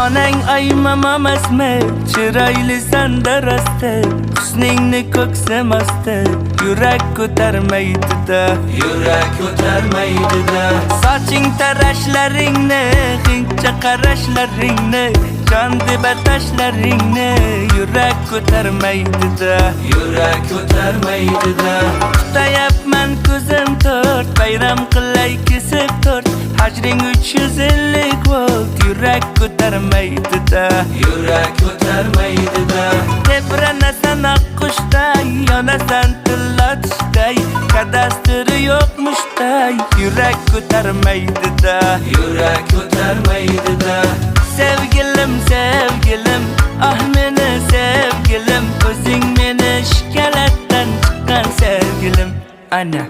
Onang aymam emasmi, chiroyli sanda rosti, husningni ko'ksimasti, yurak ko'tarmaydi-da, yurak ko'tarmaydi-da. Soching tarashlaringni, g'ingcha qarashlaringni, jon deb atashlaringni, yurak ko'tarmaydi-da, yurak ko'tarmaydi-da. Kutayapman ko'zim to'rt, bayram qilay kesib to'rt, hajring 350 volt, yurak ko'tarmaydi-da, yurak ko'tarmaydi-da. Tebranasan oqqushday, yonasan tillatishday, kadastri yo'qmushday, yurak ko'tarmaydi-da, yurak ko'tarmaydi-da. Sevgilim, sevgilim, ah meni sevgilim, o'zing meni shikalatdan chiqqan sevgilim. Ana